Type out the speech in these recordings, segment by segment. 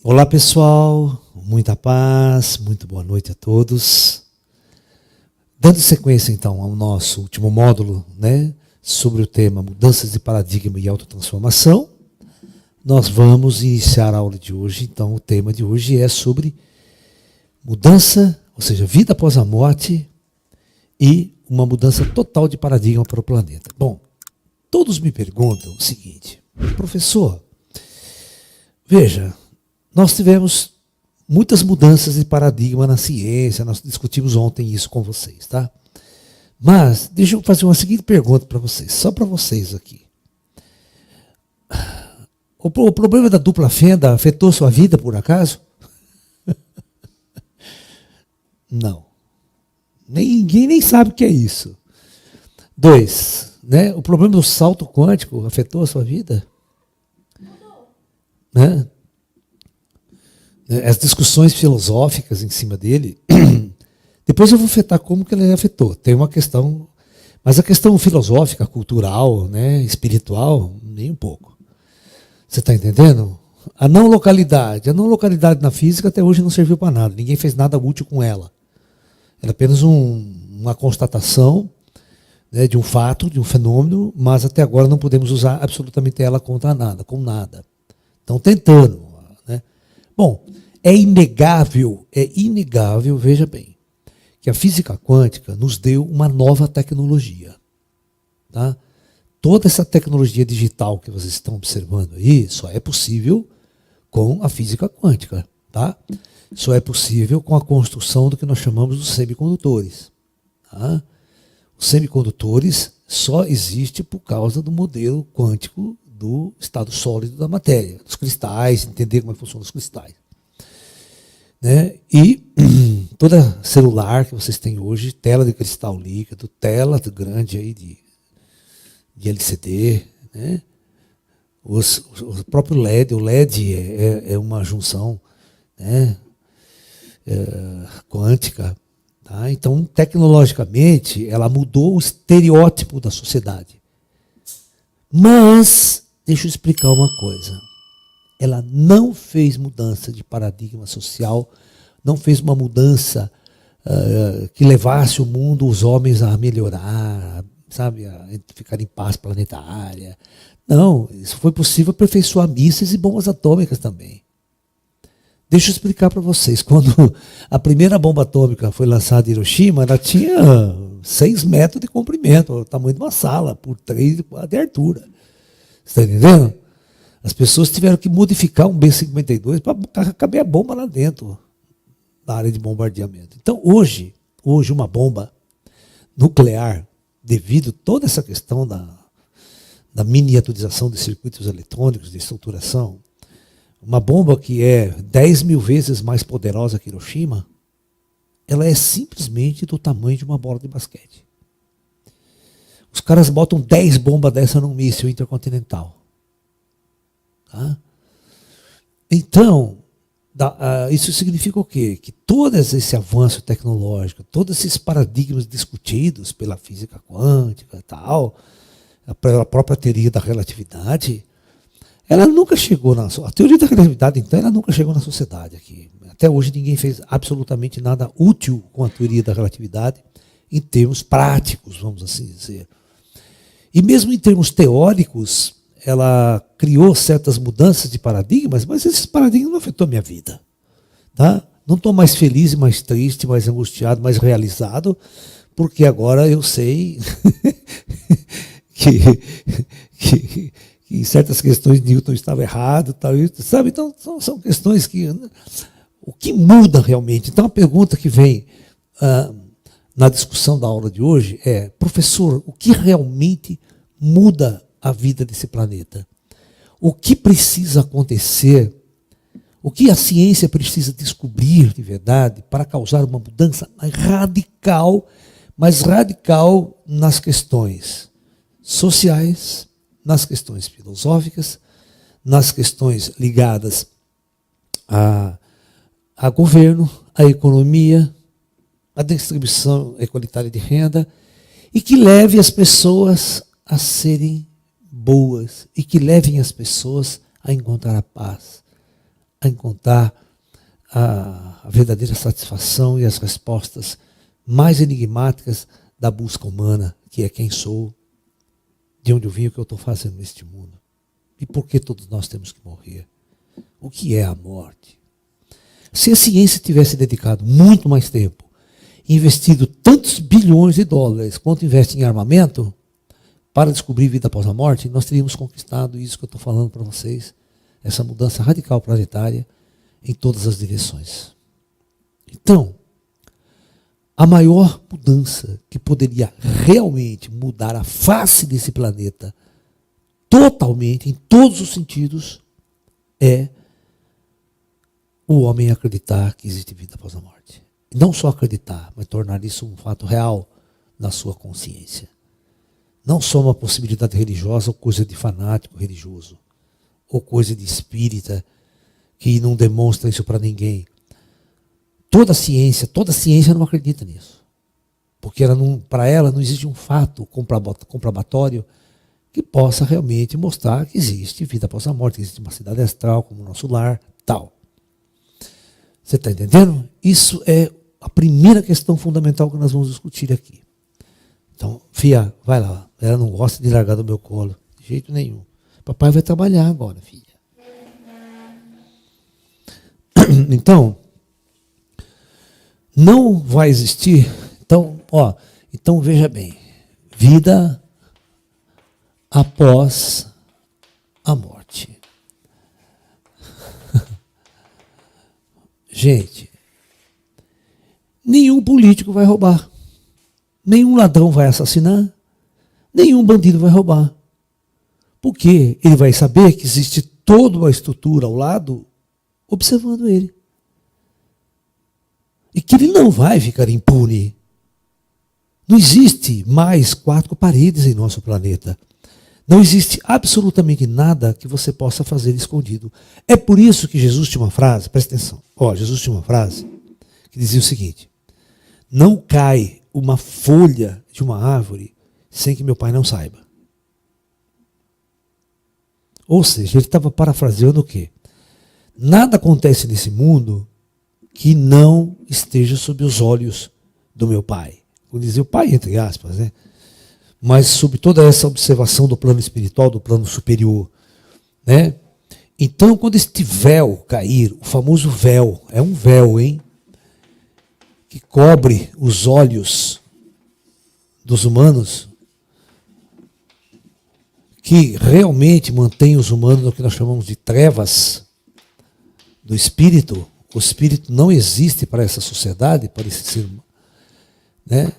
Olá pessoal, muita paz, muito boa noite a todos. Dando sequência então ao nosso último módulo, sobre o tema mudanças de paradigma e autotransformação, nós vamos iniciar a aula de hoje. Então o tema de hoje é sobre mudança, ou seja, vida após a morte e uma mudança total de paradigma para o planeta. Bom, todos me perguntam o seguinte: professor, veja, nós tivemos muitas mudanças de paradigma na ciência, nós discutimos ontem isso com vocês, tá? Mas deixa eu fazer uma seguinte pergunta para vocês, só para vocês aqui. O problema da dupla fenda afetou sua vida por acaso? Não. Ninguém nem sabe o que é isso. 2, o problema do salto quântico afetou a sua vida? Né? As discussões filosóficas em cima dele, depois eu vou afetar como que ele afetou. Tem uma questão, mas a questão filosófica, cultural, espiritual, nem um pouco. Você está entendendo? A não localidade na física até hoje não serviu para nada, ninguém fez nada útil com ela. Era apenas uma constatação, de um fato, de um fenômeno, mas até agora não podemos usar absolutamente ela contra nada, com nada. Estão tentando. Bom, é inegável, veja bem, que a física quântica nos deu uma nova tecnologia. Tá? Toda essa tecnologia digital que vocês estão observando aí só é possível com a física quântica. Tá? Só é possível com a construção do que nós chamamos de semicondutores. Tá? Os semicondutores só existem por causa do modelo quântico do estado sólido da matéria, dos cristais, entender como funciona os cristais. E toda celular que vocês têm hoje, tela de cristal líquido, tela grande aí de LCD, o próprio LED, o LED é uma junção quântica. Tá? Então, tecnologicamente, ela mudou o estereótipo da sociedade. Mas, deixa eu explicar uma coisa. Ela não fez mudança de paradigma social, não fez uma mudança que levasse o mundo, os homens a melhorar, sabe, a ficar em paz planetária. Não, isso foi possível aperfeiçoar mísseis e bombas atômicas também. Deixa eu explicar para vocês. Quando a primeira bomba atômica foi lançada em Hiroshima, ela tinha 6 metros de comprimento, o tamanho de uma sala, por 3 de altura. Você está entendendo? As pessoas tiveram que modificar um B-52 para caber a bomba lá dentro, na área de bombardeamento. Então, hoje uma bomba nuclear, devido a toda essa questão da miniaturização de circuitos eletrônicos, de estruturação, uma bomba que é 10.000 vezes mais poderosa que Hiroshima, ela é simplesmente do tamanho de uma bola de basquete. Os caras botam 10 bombas dessa num míssil intercontinental. Tá? Então, isso significa o quê? Que todo esse avanço tecnológico, todos esses paradigmas discutidos pela física quântica, pela própria teoria da relatividade, ela nunca chegou a teoria da relatividade, então, ela nunca chegou na sociedade aqui. Até hoje ninguém fez absolutamente nada útil com a teoria da relatividade em termos práticos, vamos assim dizer. E mesmo em termos teóricos, ela criou certas mudanças de paradigmas, mas esses paradigmas não afetou a minha vida. Tá? Não estou mais feliz, mais triste, mais angustiado, mais realizado, porque agora eu sei que em certas questões Newton estava errado, sabe? Então são questões que... O que muda realmente? Então a pergunta que vem na discussão da aula de hoje é: professor, o que realmente muda a vida desse planeta? O que precisa acontecer? O que a ciência precisa descobrir de verdade para causar uma mudança mais radical nas questões sociais, nas questões filosóficas, nas questões ligadas a governo, a economia, a distribuição equalitária de renda, e que leve as pessoas a serem boas e que levem as pessoas a encontrar a paz, a encontrar a verdadeira satisfação e as respostas mais enigmáticas da busca humana, que é quem sou, de onde eu vim, o que eu estou fazendo neste mundo. E por que todos nós temos que morrer? O que é a morte? Se a ciência tivesse dedicado muito mais tempo, investido tantos bilhões de dólares quanto investe em armamento, para descobrir vida após a morte, nós teríamos conquistado isso que eu estou falando para vocês, essa mudança radical planetária em todas as direções. Então, a maior mudança que poderia realmente mudar a face desse planeta totalmente, em todos os sentidos, é o homem acreditar que existe vida após a morte. E não só acreditar, mas tornar isso um fato real na sua consciência. Não só uma possibilidade religiosa ou coisa de fanático religioso, ou coisa de espírita que não demonstra isso para ninguém. Toda ciência não acredita nisso. Porque para ela não existe um fato comprobatório que possa realmente mostrar que existe vida após a morte, que existe uma cidade astral como o nosso lar, tal. Você está entendendo? Isso é a primeira questão fundamental que nós vamos discutir aqui. Então, filha, vai lá. Ela não gosta de largar do meu colo, de jeito nenhum. Papai vai trabalhar agora, filha. Então, não vai existir. Então veja bem, vida após a morte. Gente, nenhum político vai roubar, nenhum ladrão vai assassinar, nenhum bandido vai roubar. Porque ele vai saber que existe toda uma estrutura ao lado observando ele. E que ele não vai ficar impune. Não existe mais 4 paredes em nosso planeta. Não existe absolutamente nada que você possa fazer escondido. É por isso que Jesus tinha uma frase, presta atenção. Jesus tinha uma frase que dizia o seguinte: não cai uma folha de uma árvore sem que meu pai não saiba. Ou seja, ele estava parafraseando o quê? Nada acontece nesse mundo que não esteja sob os olhos do meu pai. Vou dizer o pai, entre aspas, né? Mas sob toda essa observação do plano espiritual, do plano superior, né? Então, quando este véu cair, o famoso véu, é um véu, hein? Que cobre os olhos dos humanos, que realmente mantém os humanos no que nós chamamos de trevas do espírito. O espírito não existe para essa sociedade, para esse ser humano, né?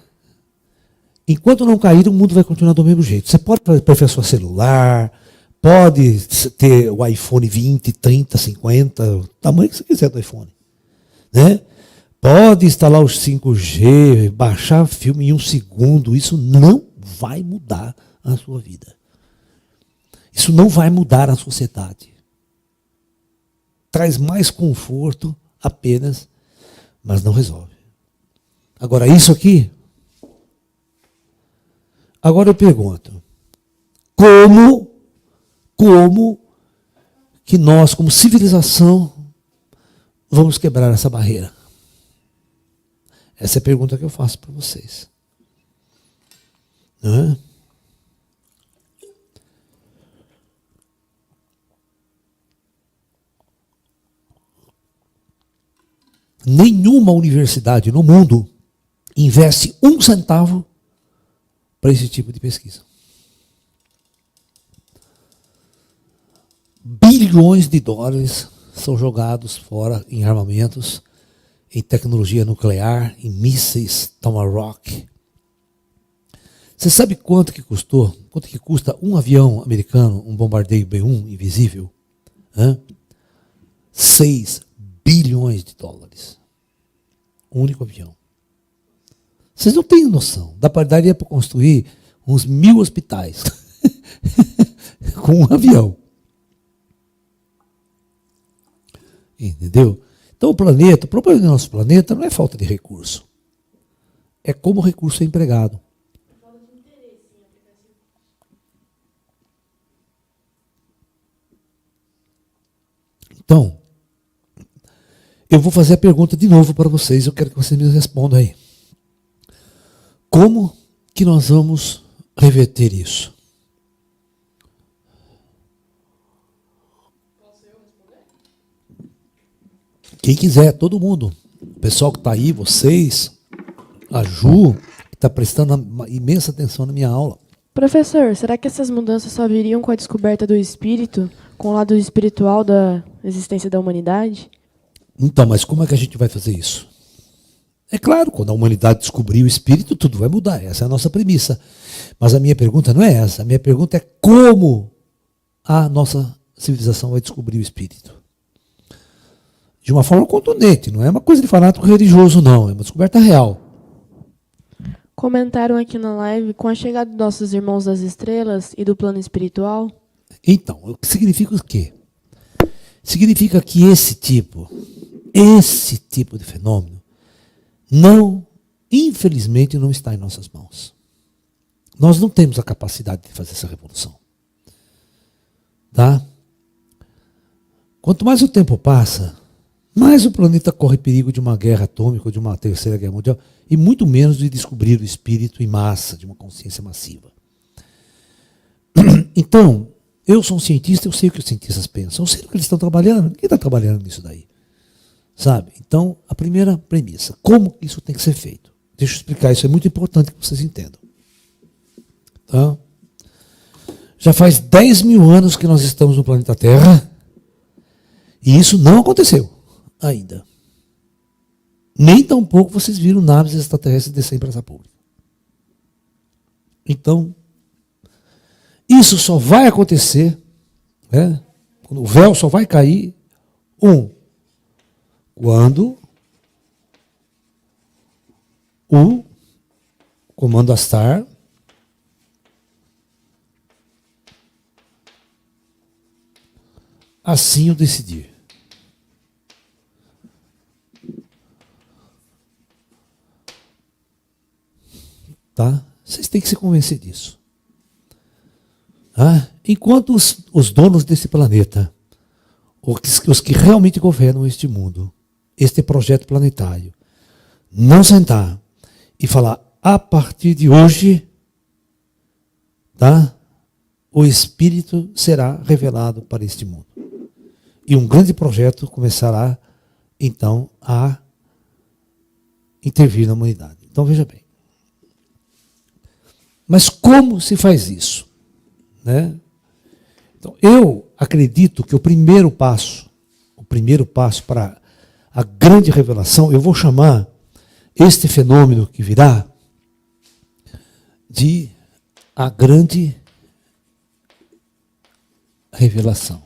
Enquanto não cair, o mundo vai continuar do mesmo jeito. Você pode aperfeiçoar celular, pode ter o iPhone 20, 30, 50, o tamanho que você quiser do iPhone, né? Pode instalar os 5G, baixar filme em 1 segundo. Isso não vai mudar a sua vida. Isso não vai mudar a sociedade. Traz mais conforto apenas, mas não resolve. Agora, isso aqui. Agora eu pergunto, como que nós, como civilização, vamos quebrar essa barreira? Essa é a pergunta que eu faço para vocês. Não é? Nenhuma universidade no mundo investe 1 centavo para esse tipo de pesquisa. Bilhões de dólares são jogados fora em armamentos, em tecnologia nuclear, em mísseis Tomahawk. Você sabe quanto que custou? Quanto que custa um avião americano, um bombardeio B-1 invisível? 6 bilhões de dólares. Um único avião. Vocês não têm noção. Daria para construir uns 1000 hospitais com um avião. Entendeu? Então o problema do nosso planeta não é falta de recurso. É como o recurso é empregado. Então, Eu vou fazer a pergunta de novo para vocês, eu quero que vocês me respondam aí. Como que nós vamos reverter isso? Quem quiser, todo mundo. O pessoal que está aí, vocês, a Ju, que está prestando uma imensa atenção na minha aula. Professor, será que essas mudanças só viriam com a descoberta do espírito, com o lado espiritual da existência da humanidade? Então, mas como é que a gente vai fazer isso? É claro, quando a humanidade descobrir o espírito, tudo vai mudar. Essa é a nossa premissa. Mas a minha pergunta não é essa. A minha pergunta é como a nossa civilização vai descobrir o espírito. De uma forma contundente, não é uma coisa de fanático religioso, não. É uma descoberta real. Comentaram aqui na live, com a chegada dos nossos irmãos das estrelas e do plano espiritual. Então, o que significa o quê? Significa que esse tipo de fenômeno, não, infelizmente, não está em nossas mãos. Nós não temos a capacidade de fazer essa revolução. Tá? Quanto mais o tempo passa, mais o planeta corre perigo de uma guerra atômica, de uma terceira guerra mundial, e muito menos de descobrir o espírito em massa, de uma consciência massiva. Então, eu sou um cientista, eu sei o que os cientistas pensam, eu sei o que eles estão trabalhando, quem está trabalhando nisso daí? Sabe? Então, a primeira premissa, como isso tem que ser feito? Deixa eu explicar, isso é muito importante que vocês entendam. Tá? Já faz 10 mil anos que nós estamos no planeta Terra, e isso não aconteceu ainda. Nem tampouco vocês viram naves extraterrestres descer em praça pública. Então, isso só vai acontecer, né, quando o véu só vai cair, quando o Comando Astar assim o decidir. Tá? Vocês têm que se convencer disso. Enquanto os donos desse planeta, os que realmente governam este mundo, este projeto planetário, não sentar e falar, a partir de hoje, tá, o Espírito será revelado para este mundo. E um grande projeto começará, então, a intervir na humanidade. Então, veja bem. Mas como se faz isso? Né? Então, eu acredito que o primeiro passo para a grande revelação, eu vou chamar este fenômeno que virá de a grande revelação.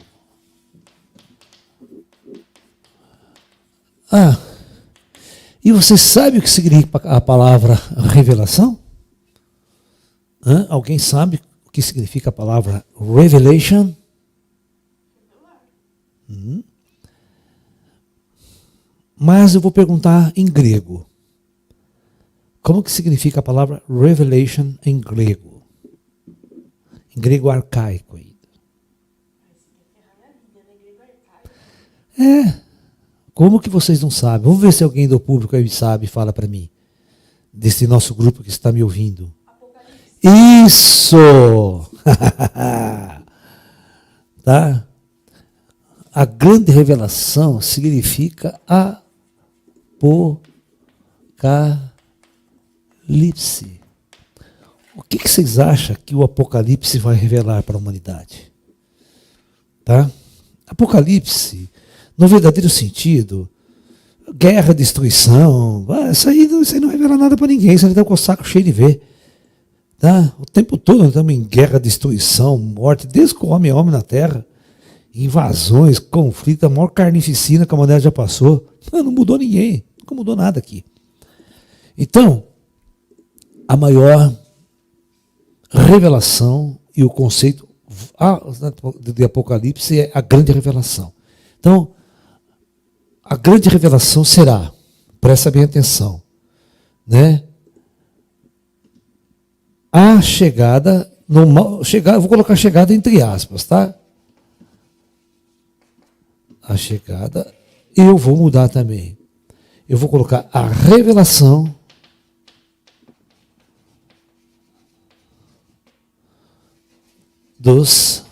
E você sabe o que significa a palavra revelação? Alguém sabe o que significa a palavra revelation? Mas eu vou perguntar em grego. Como que significa a palavra revelation em grego? Em grego arcaico ainda. Como que vocês não sabem? Vamos ver se alguém do público aí sabe e fala para mim. Desse nosso grupo que está me ouvindo. Isso! Tá? A grande revelação significa Apocalipse. O que vocês acham que o Apocalipse vai revelar para a humanidade? Tá? Apocalipse, no verdadeiro sentido, guerra, destruição, isso aí não revela nada para ninguém, isso aí está com o saco cheio de ver. Tá? O tempo todo nós estamos em guerra, destruição, morte, desde que o homem é homem na Terra. Invasões, conflitos, a maior carnificina que a humanidade já passou. Não mudou ninguém, nunca mudou nada aqui. Então, a maior revelação e o conceito de Apocalipse é a grande revelação. Então, a grande revelação será, presta bem atenção, né? A chegada, vou colocar chegada entre aspas, tá? A chegada eu vou mudar também. Eu vou colocar a revelação dos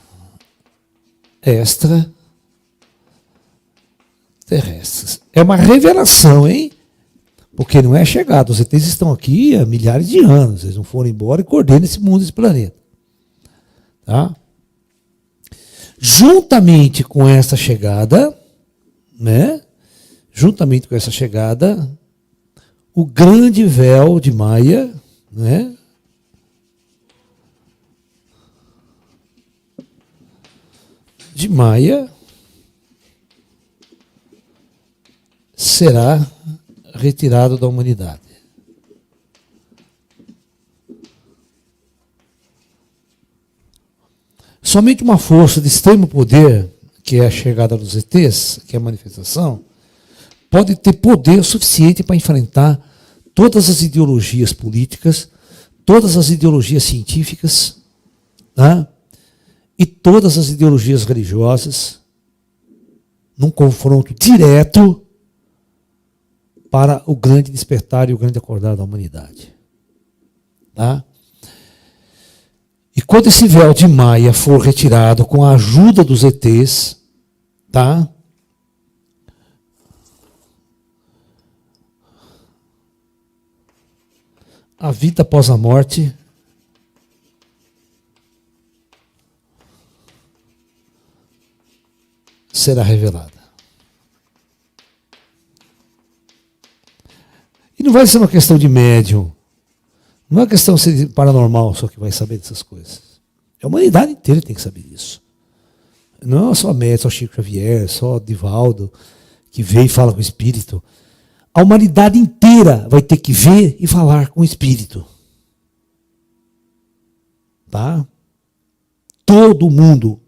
extraterrestres. É uma revelação, hein? Porque não é chegada. Os ETs estão aqui há milhares de anos. Eles não foram embora e coordenam esse mundo, esse planeta. Tá? Juntamente com essa chegada, né? Juntamente com essa chegada, o grande véu de Maia, né? De Maia será retirado da humanidade. Somente uma força de extremo poder, que é a chegada dos ETs, que é a manifestação, pode ter poder suficiente para enfrentar todas as ideologias políticas, todas as ideologias científicas, né? E todas as ideologias religiosas, num confronto direto para o grande despertar e o grande acordar da humanidade. Tá? E quando esse véu de Maia for retirado com a ajuda dos ETs, tá? A vida após a morte será revelada. E não vai ser uma questão de médium. Não é uma questão de paranormal só que vai saber dessas coisas. A humanidade inteira tem que saber disso. Não é só médium, só Chico Xavier, só Divaldo, que vê e fala com o espírito. A humanidade inteira vai ter que ver e falar com o espírito. Tá? Todo mundo.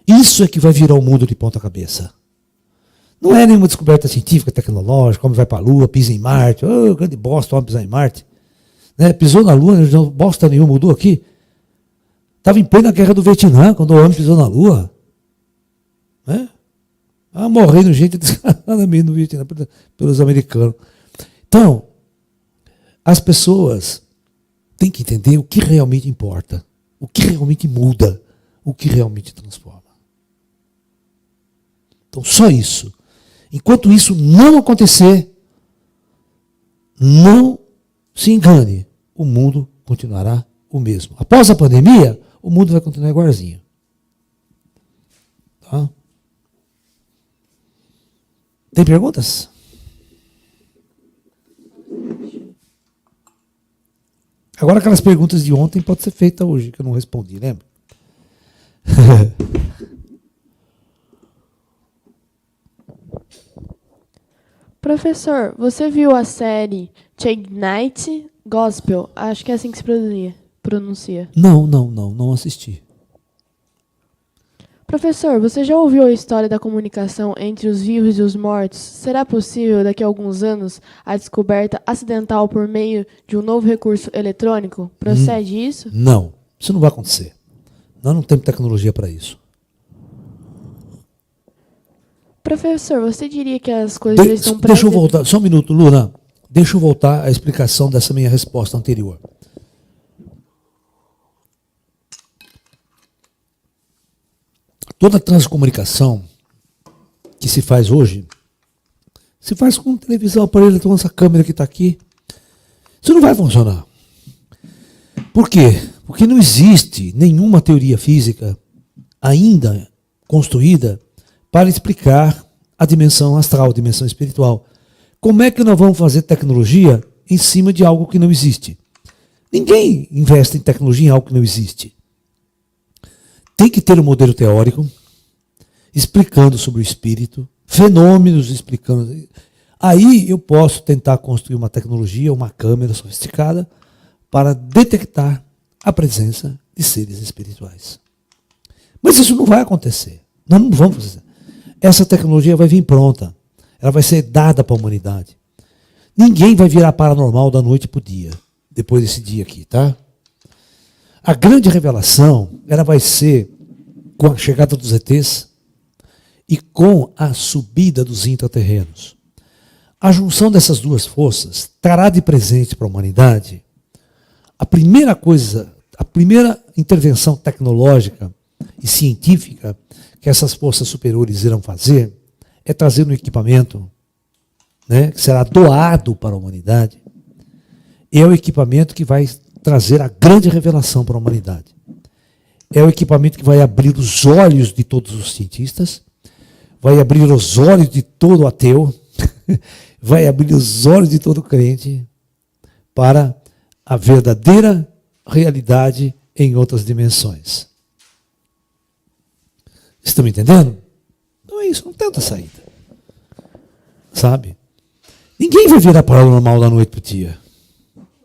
Isso é que vai virar o mundo de ponta cabeça. Não é nenhuma descoberta científica, tecnológica, homem vai para a Lua, pisa em Marte, oh, grande bosta, homem pisar em Marte. Né? Pisou na Lua, não bosta nenhuma, mudou aqui. Estava em plena guerra do Vietnã, quando o homem pisou na Lua. Né? Morrendo gente descaradamente no Vietnã pelos americanos. Então, as pessoas têm que entender o que realmente importa, o que realmente muda, o que realmente transforma. Então, só isso. Enquanto isso não acontecer, não se engane, o mundo continuará o mesmo. Após a pandemia, o mundo vai continuar igualzinho. Tá? Tem perguntas? Agora aquelas perguntas de ontem podem ser feitas hoje, que eu não respondi, lembra? Professor, você viu a série Chagnite Gospel? Acho que é assim que se pronuncia. Não assisti. Professor, você já ouviu a história da comunicação entre os vivos e os mortos? Será possível, daqui a alguns anos, a descoberta acidental por meio de um novo recurso eletrônico? Procede isso? Não, isso não vai acontecer. Nós não temos tecnologia para isso. Professor, você diria que as coisas já estão Deixa eu voltar, só um minuto, Luna. Deixa eu voltar à explicação dessa minha resposta anterior. Toda transcomunicação que se faz hoje, se faz com televisão, aparelho, então essa câmera que está aqui. Isso não vai funcionar. Por quê? Porque não existe nenhuma teoria física ainda construída para explicar a dimensão astral, a dimensão espiritual. Como é que nós vamos fazer tecnologia em cima de algo que não existe? Ninguém investe em tecnologia em algo que não existe. Tem que ter um modelo teórico, explicando sobre o espírito, fenômenos explicando. Aí eu posso tentar construir uma tecnologia, uma câmera sofisticada, para detectar a presença de seres espirituais. Mas isso não vai acontecer. Nós não vamos fazer. Essa tecnologia vai vir pronta. Ela vai ser dada para a humanidade. Ninguém vai virar paranormal da noite para o dia, depois desse dia aqui, tá? A grande revelação, ela vai ser com a chegada dos ETs e com a subida dos intraterrenos. A junção dessas duas forças trará de presente para a humanidade a primeira coisa, a primeira intervenção tecnológica e científica que essas forças superiores irão fazer é trazer um equipamento, né, que será doado para a humanidade. É o equipamento que vai trazer a grande revelação para a humanidade. É o equipamento que vai abrir os olhos de todos os cientistas, vai abrir os olhos de todo ateu, vai abrir os olhos de todo crente para a verdadeira realidade em outras dimensões. Estão me entendendo? Não é isso, não tem outra saída. Sabe? Ninguém vai virar paranormal da noite para o dia.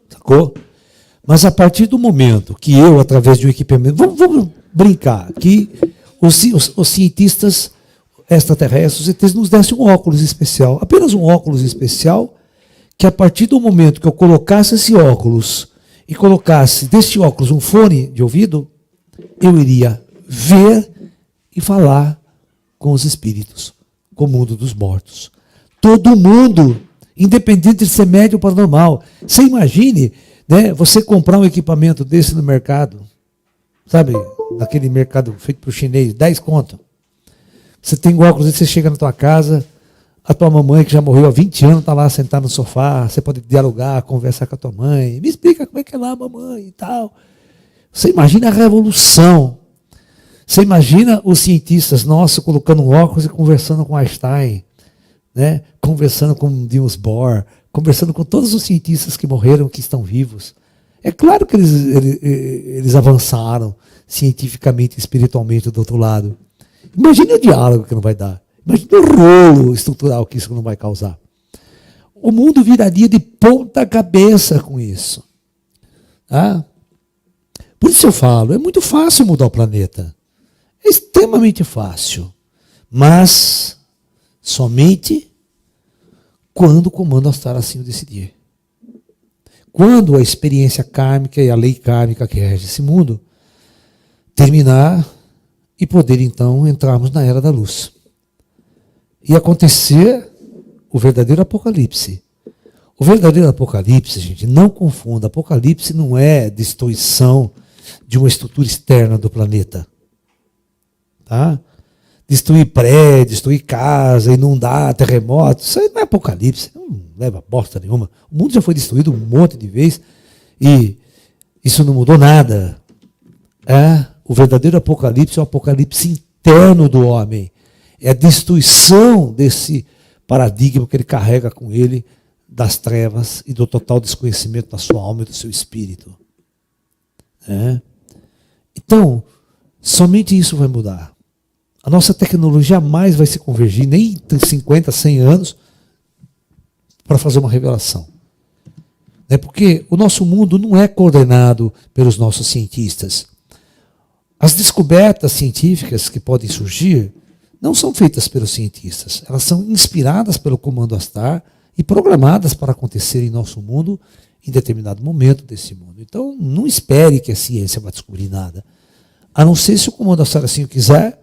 Sacou? Mas a partir do momento que eu, através de um equipamento... Vamos brincar, que os cientistas extraterrestres, os ETs, nos dessem um óculos especial. Apenas um óculos especial, que a partir do momento que eu colocasse esse óculos e colocasse desse óculos um fone de ouvido, eu iria ver e falar com os espíritos, com o mundo dos mortos. Todo mundo, independente de ser médium ou paranormal. Você imagine, né, você comprar um equipamento desse no mercado, sabe, naquele mercado feito para o chinês, 10 conto. Você tem um óculos, você chega na tua casa, a tua mamãe, que já morreu há 20 anos, está lá sentada no sofá, você pode dialogar, conversar com a tua mãe, me explica como é que é lá, mamãe, e tal. Você imagina a revolução. Você imagina os cientistas nossos colocando um óculos e conversando com Einstein, né? Conversando com Niels Bohr, conversando com todos os cientistas que morreram, que estão vivos. É claro que eles avançaram cientificamente e espiritualmente do outro lado. Imagine o diálogo que não vai dar. Imagine o rolo estrutural que isso não vai causar. O mundo viraria de ponta cabeça com isso. Tá? Por isso eu falo, é muito fácil mudar o planeta. É extremamente fácil. Mas somente quando o comando astral assim o decidir. Quando a experiência kármica e a lei kármica que rege esse mundo terminar e poder então entrarmos na era da luz. E acontecer o verdadeiro apocalipse. O verdadeiro apocalipse, gente, não confunda. Apocalipse não é destruição de uma estrutura externa do planeta. Tá? Destruir prédio, destruir casa, inundar, terremoto, isso aí não é apocalipse, não leva bosta nenhuma. O mundo já foi destruído um monte de vezes e isso não mudou nada. O verdadeiro apocalipse é o apocalipse interno do homem. É a destruição desse paradigma que ele carrega com ele das trevas e do total desconhecimento da sua alma e do seu espírito. Então, somente isso vai mudar. A nossa tecnologia jamais vai se convergir, nem em 50, 100 anos, para fazer uma revelação. Porque o nosso mundo não é coordenado pelos nossos cientistas. As descobertas científicas que podem surgir não são feitas pelos cientistas. Elas são inspiradas pelo comando astral e programadas para acontecer em nosso mundo em determinado momento desse mundo. Então, não espere que a ciência vá descobrir nada. A não ser se o comando astral assim o quiser.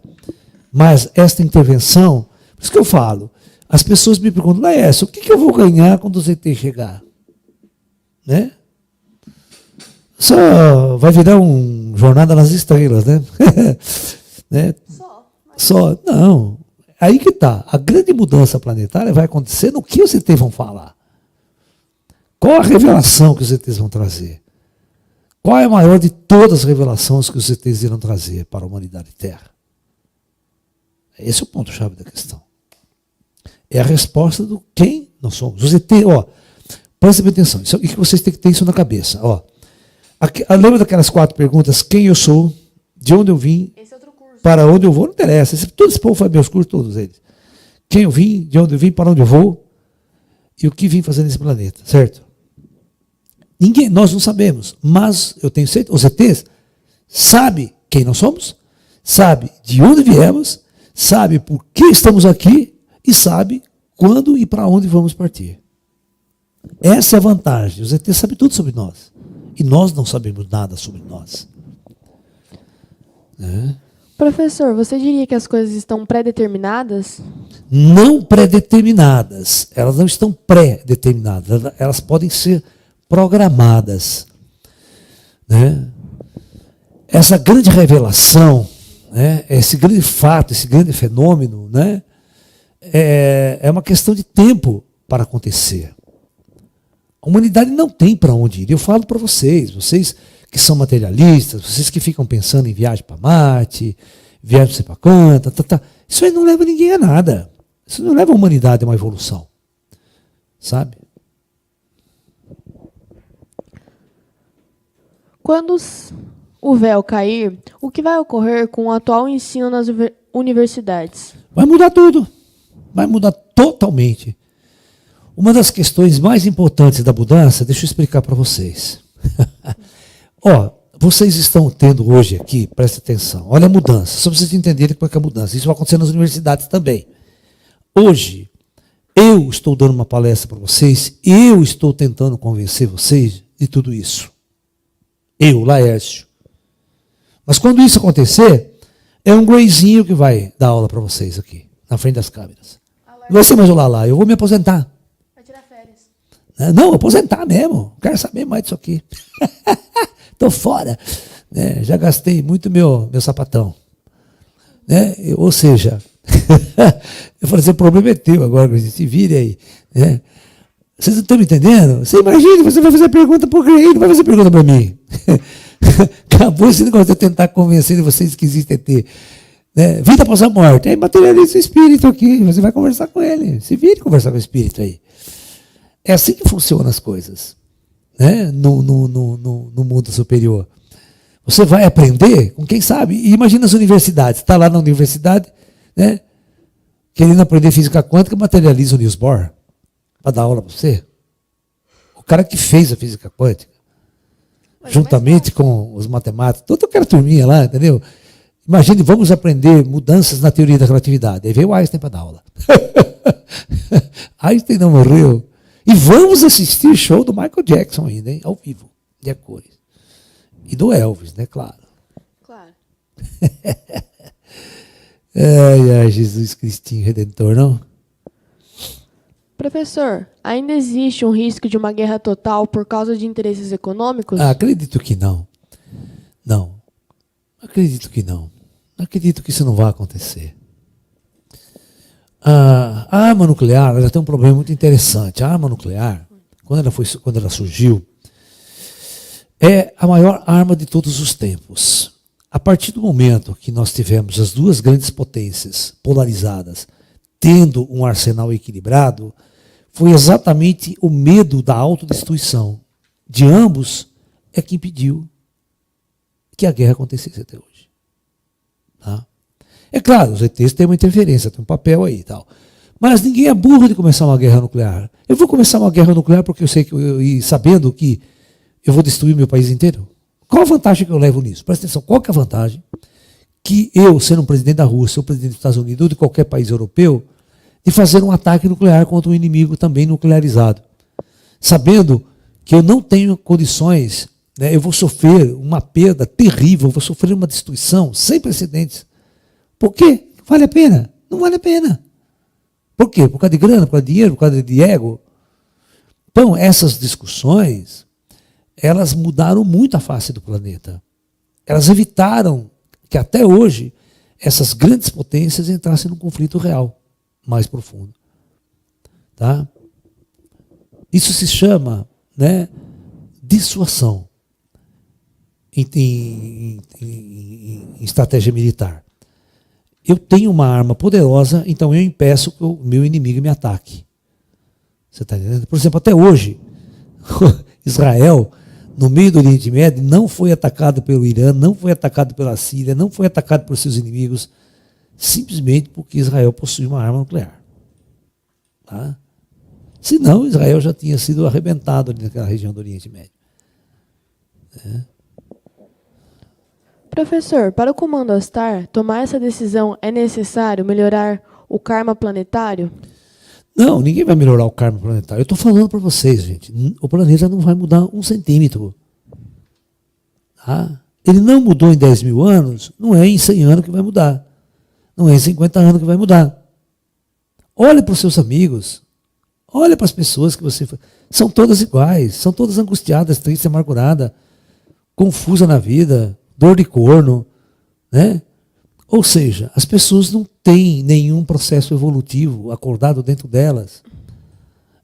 Mas esta intervenção, por isso que eu falo, as pessoas me perguntam, Laércio, o que eu vou ganhar quando o ZT chegar? Né? Só vai virar um Jornada nas Estrelas, né? Né? Só. Não. Aí que está. A grande mudança planetária vai acontecer no que os ZTs vão falar. Qual a revelação que os ZTs vão trazer? Qual é a maior de todas as revelações que os ZTs irão trazer para a humanidade Terra? Esse é o ponto-chave da questão. É a resposta do quem nós somos. Os ET, prestem atenção, isso, e que vocês têm que ter isso na cabeça. Lembra daquelas 4 perguntas? Quem eu sou, de onde eu vim, para onde eu vou, não interessa. Todo esse povo faz meus cursos, todos eles. Quem eu vim, de onde eu vim, para onde eu vou, e o que vim fazer nesse planeta, certo? Nós não sabemos, mas eu tenho certeza, os ETs sabem quem nós somos, sabem de onde viemos, sabe por que estamos aqui e sabe quando e para onde vamos partir. Essa é a vantagem. Os ETs sabem tudo sobre nós. E nós não sabemos nada sobre nós. Professor, você diria que as coisas estão pré-determinadas? Não pré-determinadas. Elas não estão pré-determinadas. Elas podem ser programadas. Né? Essa grande revelação, né? Esse grande fato, esse grande fenômeno, né? É uma questão de tempo para acontecer. A humanidade não tem para onde ir. Eu falo para vocês que são materialistas, vocês que ficam pensando em viagem para Marte, viagem para sei para quanto, isso aí não leva ninguém a nada. Isso não leva a humanidade a uma evolução. Sabe? Quando o véu cair, o que vai ocorrer com o atual ensino nas universidades? Vai mudar tudo. Vai mudar totalmente. Uma das questões mais importantes da mudança, deixa eu explicar para vocês. Vocês estão tendo hoje aqui, presta atenção, olha a mudança, só para vocês entenderem como é que é a mudança. Isso vai acontecer nas universidades também. Hoje, eu estou dando uma palestra para vocês, eu estou tentando convencer vocês de tudo isso. Eu, Laércio. Mas quando isso acontecer, é um Greyzinho que vai dar aula para vocês aqui, na frente das câmeras. Você, mas o Lala, eu vou me aposentar. Vai tirar férias. Não, aposentar mesmo. Quero saber mais disso aqui. Estou fora. Né? Já gastei muito meu sapatão. Né? Ou seja, eu falei assim, o problema é teu agora, se vire aí. Né? Vocês não estão me entendendo? Você imagina, você vai fazer pergunta para o Grey, não vai fazer pergunta para mim. Acabou esse negócio de eu tentar convencer vocês que existe ET. Né? Vida após a morte. Aí materializa o espírito aqui. Você vai conversar com ele. Se vire conversar com o espírito aí. É assim que funcionam as coisas. Né? No mundo superior. Você vai aprender com quem sabe. E imagina as universidades. Está lá na universidade, né? Querendo aprender física quântica, materializa o Niels Bohr para dar aula para você. O cara que fez a física quântica. Mas juntamente com os matemáticos. Toda aquela turminha lá, entendeu? Imagine, vamos aprender mudanças na teoria da relatividade. Aí veio o Einstein para dar aula. Einstein não morreu. E vamos assistir o show do Michael Jackson ainda, hein? Ao vivo, de a cores. E do Elvis, né? Claro. Claro. Ai, Jesus Cristinho Redentor, não? Professor, ainda existe um risco de uma guerra total por causa de interesses econômicos? Acredito que não. Não. Acredito que não. Acredito que isso não vai acontecer. A arma nuclear, ela tem um problema muito interessante. A arma nuclear, quando ela surgiu, é a maior arma de todos os tempos. A partir do momento que nós tivemos as duas grandes potências polarizadas, tendo um arsenal equilibrado, foi exatamente o medo da autodestruição de ambos é que impediu que a guerra acontecesse até hoje. Tá? É claro, os ETs têm uma interferência, tem um papel aí e tal. Mas ninguém é burro de começar uma guerra nuclear. Eu vou começar uma guerra nuclear porque eu sei e sabendo que eu vou destruir meu país inteiro? Qual a vantagem que eu levo nisso? Presta atenção, qual que é a vantagem que eu, sendo um presidente da Rússia, ou presidente dos Estados Unidos, ou de qualquer país europeu, de fazer um ataque nuclear contra um inimigo também nuclearizado? Sabendo que eu não tenho condições, né, eu vou sofrer uma perda terrível, eu vou sofrer uma destruição sem precedentes. Por quê? Vale a pena? Não vale a pena. Por quê? Por causa de grana, por causa de dinheiro, por causa de ego? Então, essas discussões, elas mudaram muito a face do planeta. Elas evitaram que até hoje essas grandes potências entrassem num conflito real, mais profundo. Tá? Isso se chama, né, dissuasão em estratégia militar. Eu tenho uma arma poderosa, então eu impeço que o meu inimigo me ataque. Você está entendendo? Por exemplo, até hoje, Israel, no meio do Oriente Médio, não foi atacado pelo Irã, não foi atacado pela Síria, não foi atacado por seus inimigos, simplesmente porque Israel possui uma arma nuclear. Tá? Senão, Israel já tinha sido arrebentado ali naquela região do Oriente Médio. Professor, para o Comando Astar, tomar essa decisão é necessário melhorar o karma planetário? Não, ninguém vai melhorar o karma planetário. Eu estou falando para vocês, gente. O planeta não vai mudar 1 centímetro. Tá? ele não mudou em 10 mil anos, não é em 100 anos que vai mudar. Não é em 50 anos que vai mudar. Olhe para os seus amigos. Olhe para as pessoas que você... São todas iguais, são todas angustiadas, tristes, amarguradas, confusas na vida, dor de corno, né? Ou seja, as pessoas não têm nenhum processo evolutivo acordado dentro delas.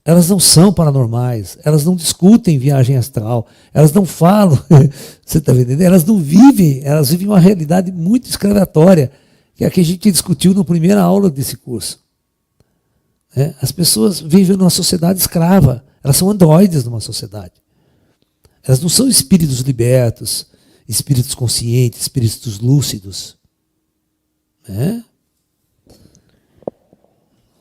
Elas não são paranormais, elas não discutem viagem astral, elas não falam, você está entendendo? Elas não vivem, elas vivem uma realidade muito escravatória, que é a que a gente discutiu na primeira aula desse curso. As pessoas vivem numa sociedade escrava, elas são androides numa sociedade. Elas não são espíritos libertos, espíritos conscientes, espíritos lúcidos.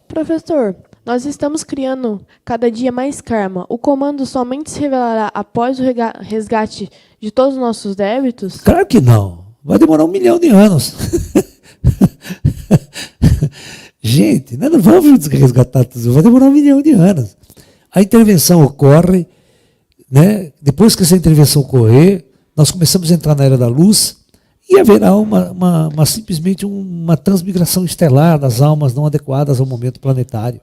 Professor, nós estamos criando cada dia mais karma. O comando somente se revelará após o resgate de todos os nossos débitos? Claro que não. Vai demorar 1 milhão de anos. Gente, nós não vamos resgatar tudo, vai demorar 1 milhão de anos. A intervenção ocorre, né? Depois que essa intervenção ocorrer, nós começamos a entrar na era da luz e haverá simplesmente uma transmigração estelar das almas não adequadas ao momento planetário.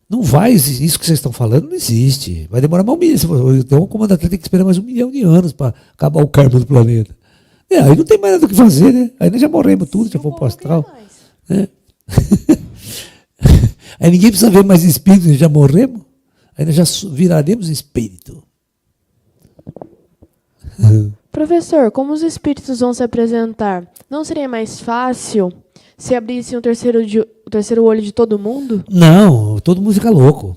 Não vai existir, isso que vocês estão falando não existe. Vai demorar mais 1 milhão. Então o comandante tem que esperar mais 1 milhão de anos para acabar o karma do planeta. Aí não tem mais nada o que fazer, né? Aí nós já morremos tudo, já fomos para o astral. Aí ninguém precisa ver mais espírito, nós já morremos. Aí nós já viraremos espírito. Professor, como os espíritos vão se apresentar? Não seria mais fácil se abrissem o terceiro olho de todo mundo? Não, todo mundo fica louco.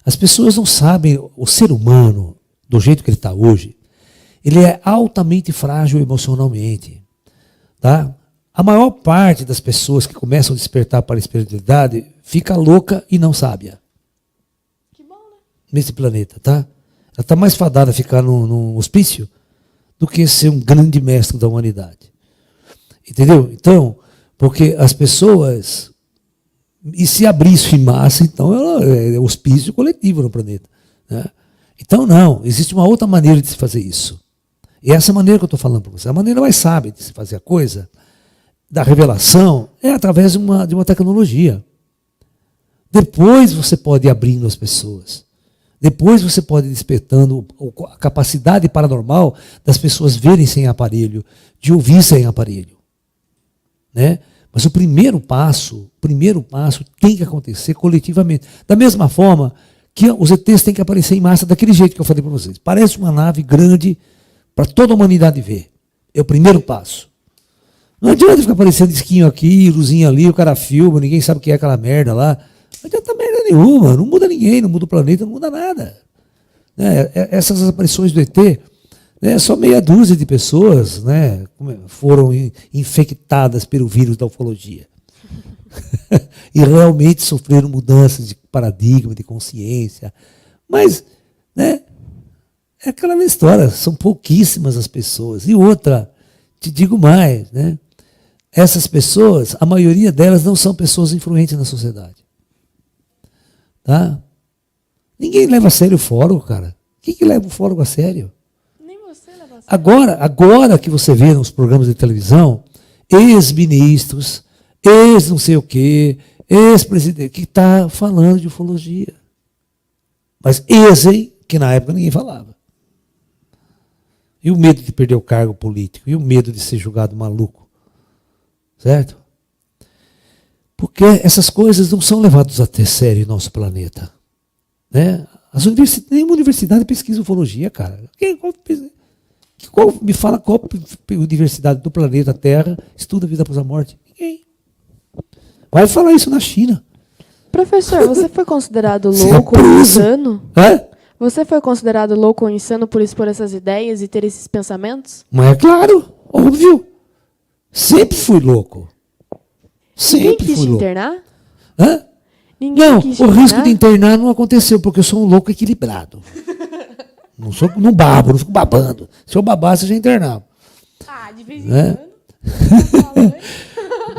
As pessoas não sabem, o ser humano, do jeito que ele está hoje, ele é altamente frágil emocionalmente. Tá? A maior parte das pessoas que começam a despertar para a espiritualidade fica louca e não sábia. Que bom, né? Nesse planeta, tá? Ela está mais fadada a ficar num hospício do que ser um grande mestre da humanidade. Entendeu? Então, porque as pessoas... E se abrir isso em massa, então é hospício coletivo no planeta. Né? Então, não. Existe uma outra maneira de se fazer isso. E essa maneira que eu estou falando para você, a maneira mais sábia de se fazer a coisa, da revelação, é através de uma tecnologia. Depois você pode ir abrindo as pessoas. Depois você pode ir despertando a capacidade paranormal das pessoas verem sem aparelho, de ouvir sem aparelho. Né? Mas o primeiro passo tem que acontecer coletivamente. Da mesma forma que os ETs têm que aparecer em massa daquele jeito que eu falei para vocês. Parece uma nave grande para toda a humanidade ver. É o primeiro passo. Não adianta ficar aparecendo esquinho aqui, luzinha ali, o cara filma, ninguém sabe o que é aquela merda lá. Não adianta merda nenhuma, não muda ninguém, não muda o planeta, não muda nada. Essas aparições do ET, só meia dúzia de pessoas foram infectadas pelo vírus da ufologia. E realmente sofreram mudanças de paradigma, de consciência. Mas, é aquela mesma história, são pouquíssimas as pessoas. E outra, te digo mais, essas pessoas, a maioria delas não são pessoas influentes na sociedade. Tá? Ninguém leva a sério o fórum, cara. Quem que leva o fórum a sério? Nem você leva a sério. Agora que você vê nos programas de televisão, ex-ministros, ex-não sei o quê, ex-presidente, que está falando de ufologia. Mas ex, que na época ninguém falava. E o medo de perder o cargo político, e o medo de ser julgado maluco. Certo? Porque essas coisas não são levadas a ter sério em nosso planeta. Nenhuma universidade pesquisa ufologia, cara. Me fala qual universidade do planeta Terra estuda a vida após a morte? Ninguém. Vai falar isso na China. Professor, você foi considerado louco ou insano? Você foi considerado louco ou insano por expor essas ideias e ter esses pensamentos? Mas é claro, óbvio. Sempre fui louco. Ninguém quis te internar? Não, o risco de internar não aconteceu, porque eu sou um louco equilibrado. Não babo, não fico babando. Se eu babasse, eu já internava. De vez em quando.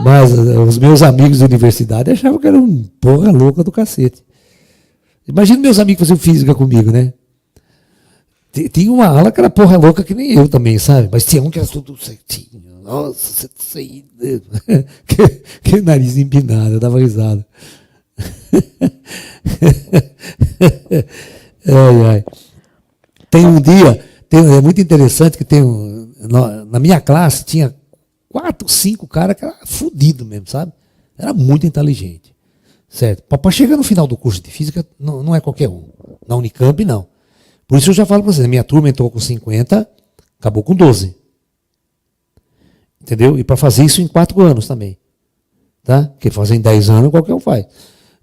Mas os meus amigos da universidade achavam que era um porra louca do cacete. Imagina meus amigos fazendo física comigo, né? Tinha uma ala que era porra louca que nem eu também, sabe? Mas tinha um que era tudo certinho. Nossa, você que nariz empinado, eu dava risada. Ai, ai. Tem um dia, é muito interessante que na minha classe tinha 4, 5 caras que era fudido mesmo, sabe? Era muito inteligente. Certo? Para chegar no final do curso de física, não é qualquer um. Na Unicamp, não. Por isso eu já falo para vocês, a minha turma entrou com 50, acabou com 12. Entendeu? E para fazer isso em 4 anos também. Tá? Porque fazer em 10 anos qualquer um faz.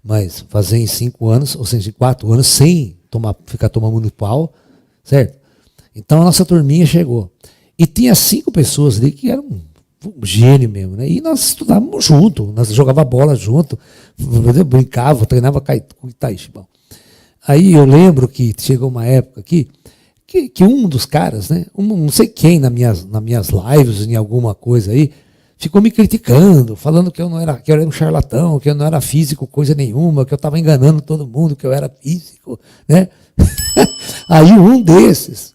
Mas fazer em 5 anos, ou seja, em 4 anos, sem ficar tomando no pau, certo? Então a nossa turminha chegou. E tinha 5 pessoas ali que eram um gênio mesmo, né? E nós estudávamos junto, nós jogávamos bola junto, brincava, treinava com Itaishi. Bom. Aí eu lembro que chegou uma época aqui que um dos caras, né, não sei quem nas minhas lives, em alguma coisa aí, ficou me criticando, falando que eu era um charlatão, que eu não era físico coisa nenhuma, que eu estava enganando todo mundo, que eu era físico, né? Aí um desses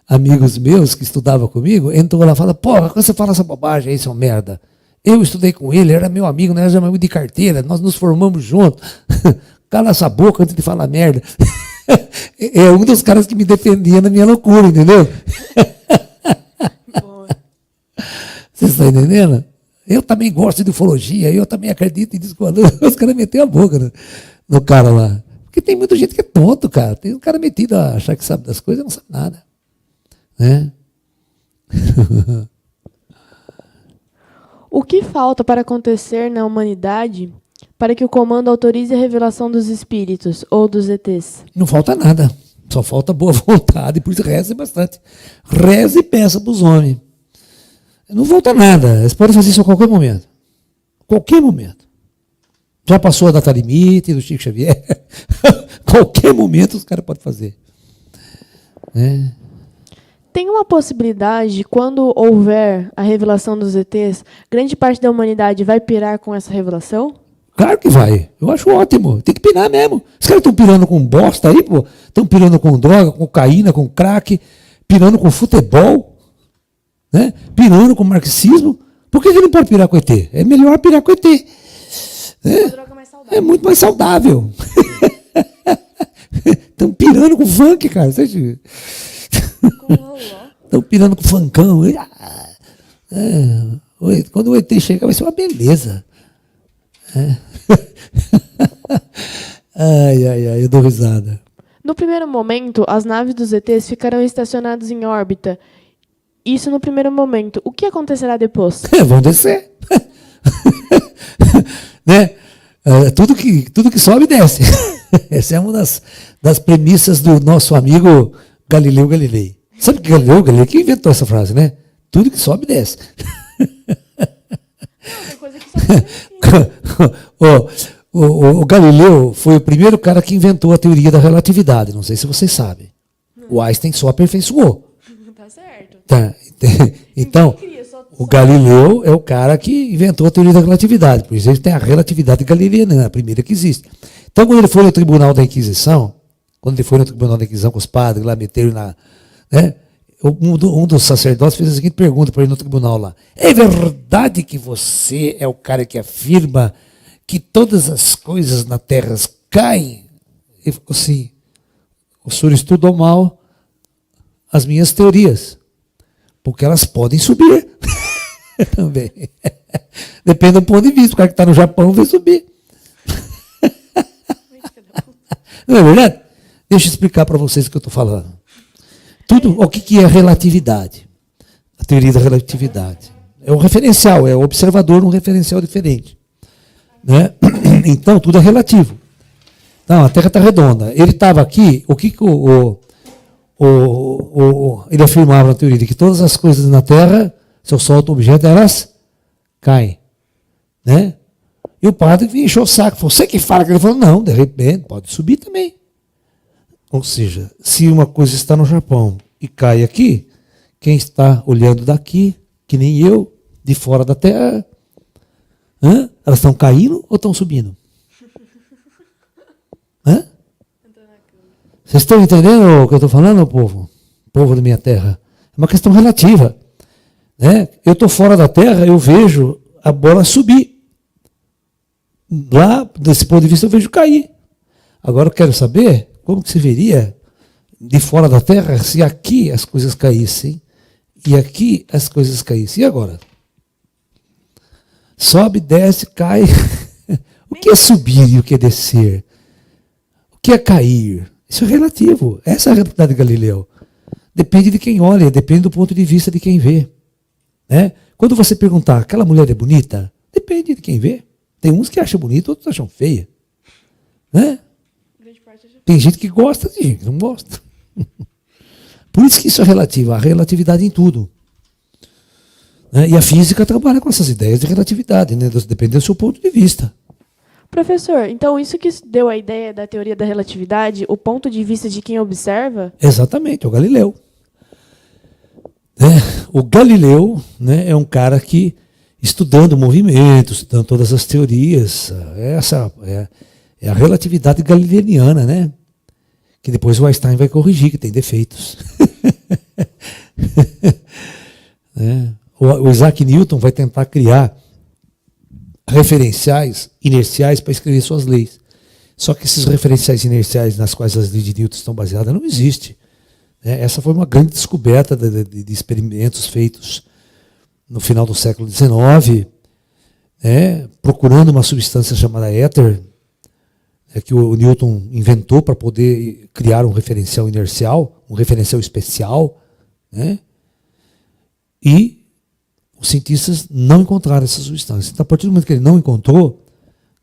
amigos meus que estudava comigo entrou lá e falou: porra, quando você fala essa bobagem aí, seu merda, eu estudei com ele era meu amigo, nós éramos de carteira, nós nos formamos juntos. Cala essa boca antes de falar merda. É um dos caras que me defendia na minha loucura, entendeu? Você está entendendo? Eu também gosto de ufologia, eu também acredito em disco. Os caras meteram a boca no cara lá. Porque tem muita gente que é tonto, cara. Tem um cara metido a achar que sabe das coisas e não sabe nada. Né? O que falta para acontecer na humanidade para que o comando autorize a revelação dos espíritos ou dos ETs? Não falta nada. Só falta boa vontade, por isso reze bastante. Reze e peça para os homens. Não falta nada. Eles podem fazer isso a qualquer momento. Qualquer momento. Já passou a data limite do Chico Xavier. Qualquer momento os caras podem fazer. É. Tem uma possibilidade de, quando houver a revelação dos ETs, grande parte da humanidade vai pirar com essa revelação? Claro que vai. Eu acho ótimo. Tem que pirar mesmo. Os caras estão pirando com bosta aí, pô. Estão pirando com droga, com cocaína, com crack, pirando com futebol, né? Pirando com marxismo. Por que ele não pode pirar com ET? É melhor pirar com ET. É muito mais saudável. Estão pirando com funk, cara. Estão pirando com funkão. Quando o ET chegar, vai ser uma beleza. Ai, eu dou risada. No primeiro momento, as naves dos ETs ficarão estacionadas em órbita. Isso no primeiro momento. O que acontecerá depois? Vão descer. Né? Tudo que sobe, desce. Essa é uma das premissas do nosso amigo Galileu Galilei. Sabe que Galileu Galilei que inventou essa frase, né? Tudo que sobe, desce. Não, coisa que só o Galileu foi o primeiro cara que inventou a teoria da relatividade. Não sei se vocês sabem. O Einstein só aperfeiçoou. Tá certo. Tá. Então, o Galileu é o cara que inventou a teoria da relatividade. Por isso ele tem a relatividade galileana, a primeira que existe. Então, quando ele foi no Tribunal da Inquisição, com os padres lá, meteram na... Né, um dos sacerdotes fez a seguinte pergunta para ele no tribunal lá: é verdade que você é o cara que afirma que todas as coisas na terra caem? Ele falou assim: o senhor estudou mal as minhas teorias, porque elas podem subir. Também. Depende do ponto de vista. O cara que está no Japão vai subir. Não é verdade? Deixa eu explicar para vocês o que eu estou falando. O que é relatividade? A teoria da relatividade. É um referencial, é o observador num referencial diferente. Né? Então, tudo é relativo. Não, a Terra está redonda. Ele estava aqui, o que ele afirmava na teoria? De que todas as coisas na Terra, se eu solto o objeto, elas caem. Né? E o padre encheu o saco. Você que fala que ele falou, não, de repente, pode subir também. Ou seja, se uma coisa está no Japão e cai aqui, quem está olhando daqui, que nem eu, de fora da Terra, elas estão caindo ou estão subindo? Vocês estão entendendo o que eu estou falando, povo? povo da minha terra. É uma questão relativa. Né? Eu estou fora da terra, eu vejo a bola subir. Lá, desse ponto de vista, eu vejo cair. Agora eu quero saber como que se veria de fora da terra se aqui as coisas caíssem e aqui as coisas caíssem. E agora? Sobe, desce, cai. O que é subir e o que é descer? O que é cair? Isso é relativo. Essa é a realidade de Galileu. Depende de quem olha, depende do ponto de vista de quem vê. Né? Quando você perguntar, aquela mulher é bonita? Depende de quem vê. Tem uns que acham bonita, outros acham feia. Né? Tem gente que gosta, tem gente que não gosta. Por isso que isso é relativo, a relatividade em tudo. Né? E a física trabalha com essas ideias de relatividade, né? Depende do seu ponto de vista. Professor, então isso que deu a ideia da teoria da relatividade, o ponto de vista de quem observa? Exatamente, o Galileu. O Galileu, né, é um cara que, estudando movimentos, estudando todas as teorias, essa é a relatividade galileana, né? Que depois o Einstein vai corrigir, que tem defeitos. Né? O Isaac Newton vai tentar criar referenciais inerciais para escrever suas leis. Só que esses referenciais inerciais nas quais as leis de Newton estão baseadas não existem. Essa foi uma grande descoberta de experimentos feitos no final do século XIX, procurando uma substância chamada éter, que o Newton inventou para poder criar um referencial inercial, um referencial especial, né? E os cientistas não encontraram essa substância. Então, a partir do momento que ele não encontrou,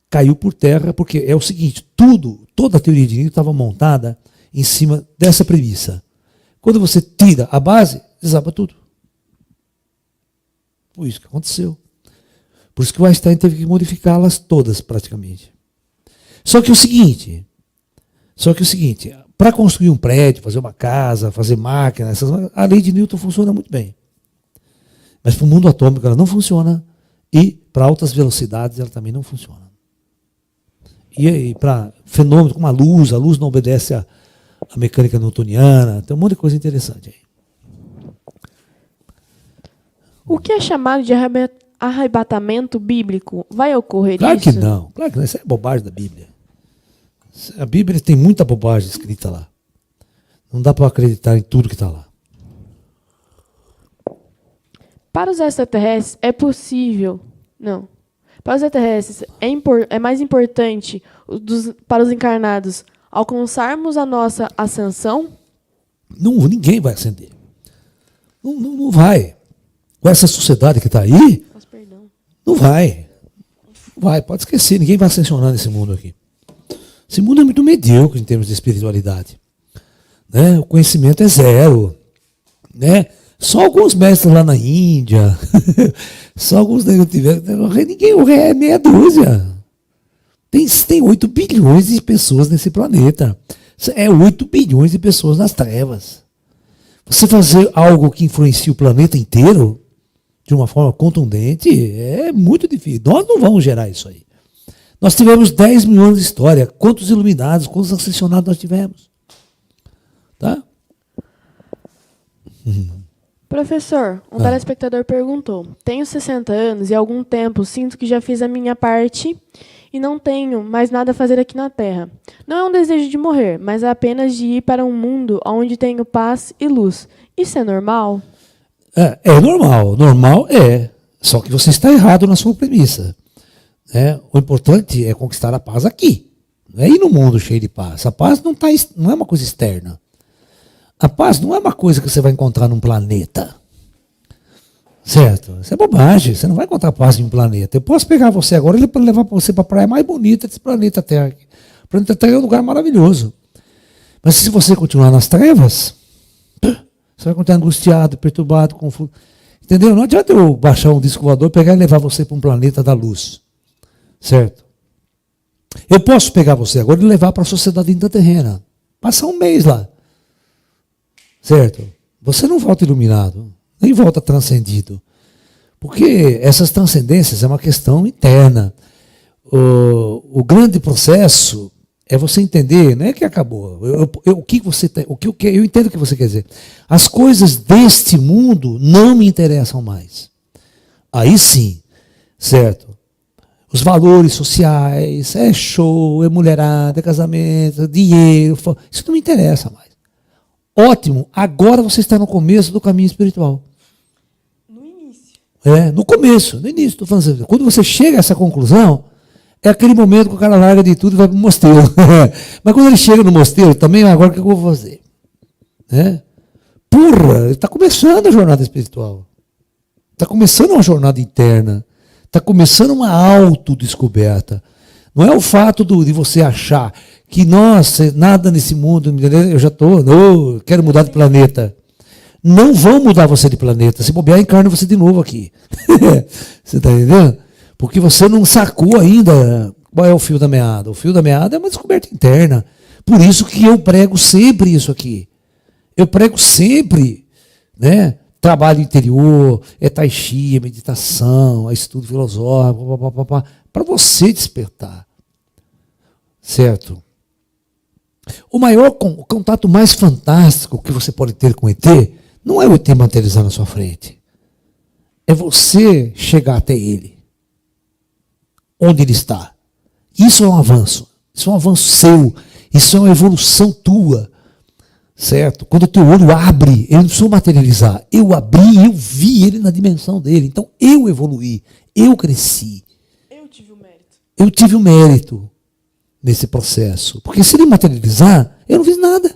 caiu por terra, porque é o seguinte, toda a teoria de Newton estava montada em cima dessa premissa. Quando você tira a base, desaba tudo. Foi isso que aconteceu. Por isso que o Einstein teve que modificá-las todas, praticamente. Só que o seguinte, para construir um prédio, fazer uma casa, fazer máquina, a lei de Newton funciona muito bem. Mas para o mundo atômico ela não funciona e para altas velocidades ela também não funciona. E para fenômenos como a luz não obedece à mecânica newtoniana, tem um monte de coisa interessante aí. O que é chamado de arrebatamento bíblico? Vai ocorrer Claro isso? que não, isso é bobagem da Bíblia. A Bíblia tem muita bobagem escrita lá. Não dá para acreditar em tudo que está lá. Para os extraterrestres é possível... Não. Para os extraterrestres é mais importante, para os encarnados, alcançarmos a nossa ascensão? Ninguém vai ascender. Não vai. Com essa sociedade que está aí, não vai. Não vai, pode esquecer, ninguém vai ascensionar nesse mundo aqui. Esse mundo é muito medíocre em termos de espiritualidade. Né? O conhecimento é zero. Né? Só alguns mestres lá na Índia, só alguns tiveram. Ninguém, o rei é meia dúzia. Tem 8 bilhões de pessoas nesse planeta. É 8 bilhões de pessoas nas trevas. Você fazer algo que influencia o planeta inteiro de uma forma contundente é muito difícil. Nós não vamos gerar isso aí. Nós tivemos 10 mil anos de história. Quantos iluminados, quantos ascensionados nós tivemos? Tá? Professor, um telespectador perguntou: tenho 60 anos e há algum tempo sinto que já fiz a minha parte e não tenho mais nada a fazer aqui na Terra. Não é um desejo de morrer, mas é apenas de ir para um mundo onde tenho paz e luz. Isso é normal? É normal. Normal é. Só que você está errado na sua premissa. O importante é conquistar a paz aqui. Não é ir no mundo cheio de paz. A paz não é uma coisa externa. A paz não é uma coisa que você vai encontrar num planeta. Certo? Isso é bobagem. Você não vai encontrar paz em um planeta. Eu posso pegar você agora e levar você para a praia mais bonita desse planeta Terra. O planeta Terra é um lugar maravilhoso. Mas se você continuar nas trevas, você vai continuar angustiado, perturbado, confuso. Entendeu? Não adianta eu baixar um disco voador, pegar e levar você para um planeta da luz. Certo? Eu posso pegar você agora e levar para a sociedade intraterrena. Passar um mês lá. Certo? Você não volta iluminado, nem volta transcendido. Porque essas transcendências é uma questão interna. O grande processo É você entender, não é que acabou. O que você tem, eu entendo o que você quer dizer. As coisas deste mundo não me interessam mais. Aí sim, certo? Os valores sociais, é show, é mulherada, é casamento, é dinheiro, isso não me interessa mais. Ótimo, agora você está no começo do caminho espiritual. No início. No começo, no início. Estou falando assim, quando você chega a essa conclusão, é aquele momento que o cara larga de tudo e vai para o mosteiro. Mas quando ele chega no mosteiro, também, agora o que eu vou fazer? Ele está começando a jornada espiritual. Está começando uma jornada interna. Está começando uma autodescoberta. Não é o fato de você achar que, nossa, nada nesse mundo, eu já estou, quero mudar de planeta. Não vão mudar você de planeta. Se bobear, encarna você de novo aqui. Você está entendendo? Porque você não sacou ainda qual é o fio da meada. O fio da meada é uma descoberta interna. Por isso que eu prego sempre isso aqui. Eu prego sempre, trabalho interior, é tai chi, é meditação, é estudo filosófico, para você despertar. Certo? O contato mais fantástico que você pode ter com o ET não é o ET materializar na sua frente. É você chegar até ele. Onde ele está. Isso é um avanço. Isso é um avanço seu. Isso é uma evolução tua. Certo? Quando o teu olho abre, ele não precisa materializar. Eu abri, eu vi ele na dimensão dele. Então eu evoluí. Eu cresci. Eu tive o mérito. Eu tive o mérito nesse processo. Porque se ele materializar, eu não fiz nada.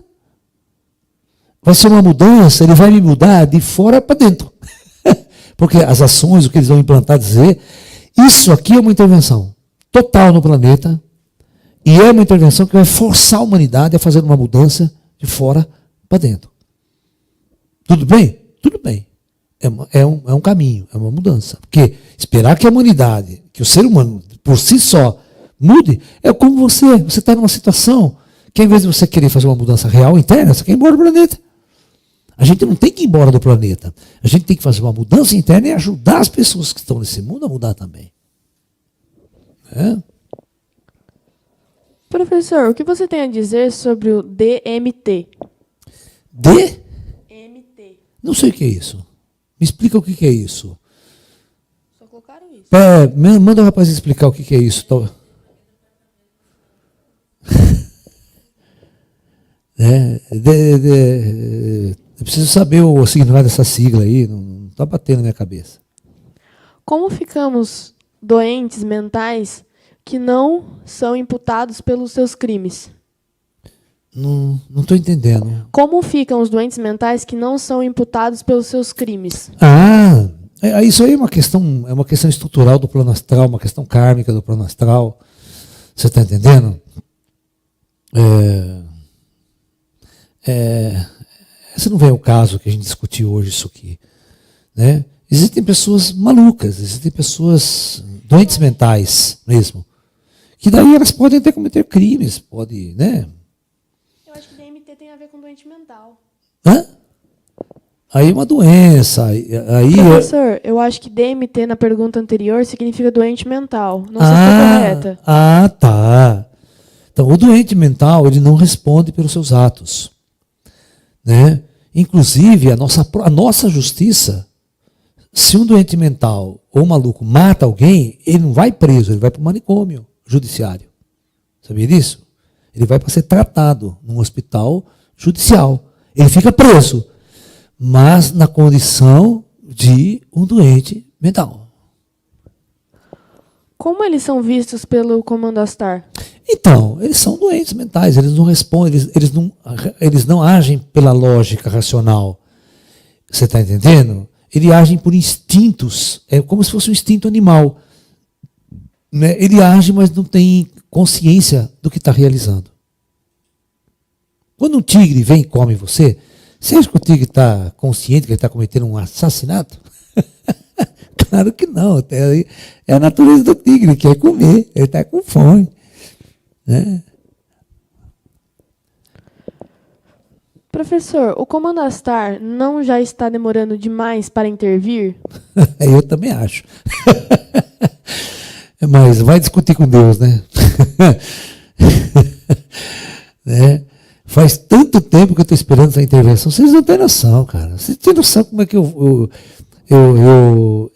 Vai ser uma mudança, ele vai me mudar de fora para dentro. Porque as ações, o que eles vão implantar, dizer, isso aqui é uma intervenção total no planeta e é uma intervenção que vai forçar a humanidade a fazer uma mudança de fora para dentro. Tudo bem? Tudo bem. É um caminho, é uma mudança. Porque esperar que a humanidade, que o ser humano por si só mude, é como você está numa situação que ao invés de você querer fazer uma mudança real interna, você quer ir embora do planeta. A gente não tem que ir embora do planeta. A gente tem que fazer uma mudança interna e ajudar as pessoas que estão nesse mundo a mudar também. Professor, o que você tem a dizer sobre o DMT? DMT? Não sei o que é isso. Me explica o que é isso. Só colocaram isso. Manda o rapaz explicar o que é isso. Eu preciso saber o significado dessa sigla aí, não está batendo na minha cabeça. Como ficamos doentes mentais que não são imputados pelos seus crimes? Não estou entendendo. Como ficam os doentes mentais que não são imputados pelos seus crimes? Isso aí é uma questão estrutural do plano astral, uma questão kármica do plano astral. Você está entendendo? Esse não vem ao caso que a gente discutiu hoje isso aqui. Existem pessoas malucas, existem pessoas doentes mentais mesmo, que daí elas podem até cometer crimes, podem, Eu acho que DMT tem a ver com doente mental. Aí é uma doença. Professor, eu acho que DMT na pergunta anterior significa doente mental. Não sei se está correta. Tá. Então, o doente mental, ele não responde pelos seus atos. Inclusive, a nossa justiça, se um doente mental ou um maluco mata alguém, ele não vai preso, ele vai para o manicômio judiciário. Sabia disso? Ele vai para ser tratado num hospital judicial. Ele fica preso, mas na condição de um doente mental. Como eles são vistos pelo Comando Astar? Então, eles são doentes mentais, eles não respondem, eles não agem pela lógica racional. Você está entendendo? Eles agem por instintos, é como se fosse um instinto animal. Ele age, mas não tem consciência do que está realizando. Quando um tigre vem e come você acha que o tigre está consciente que ele está cometendo um assassinato? Claro que não. É a natureza do tigre, que é comer, ele está com fome. Professor, o Comando Astar não já está demorando demais para intervir? Eu também acho. Mas vai discutir com Deus, né? Faz tanto tempo que eu estou esperando essa intervenção. Vocês não têm noção, cara. Vocês têm noção como é que eu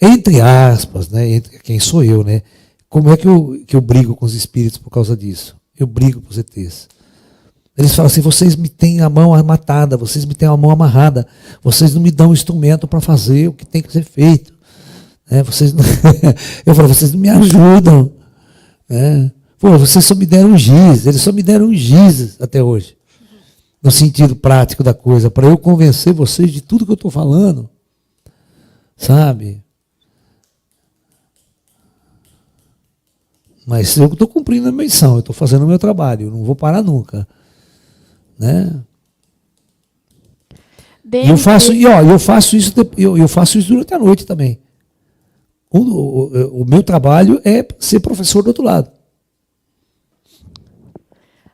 entre aspas, né? Entre quem sou eu, né? Como é que eu brigo com os espíritos por causa disso? Eu brigo com os ETs. Eles falam assim, vocês me têm a mão matada, vocês me têm a mão amarrada, vocês não me dão instrumento para fazer o que tem que ser feito. Vocês não... Eu falo, vocês não me ajudam. Pô, vocês só me deram um giz, eles só me deram um giz até hoje. No sentido prático da coisa, para eu convencer vocês de tudo que eu estou falando. Sabe? Mas eu estou cumprindo a missão, eu estou fazendo o meu trabalho, eu não vou parar nunca. Né? E eu faço isso durante a noite também. O meu trabalho é ser professor do outro lado.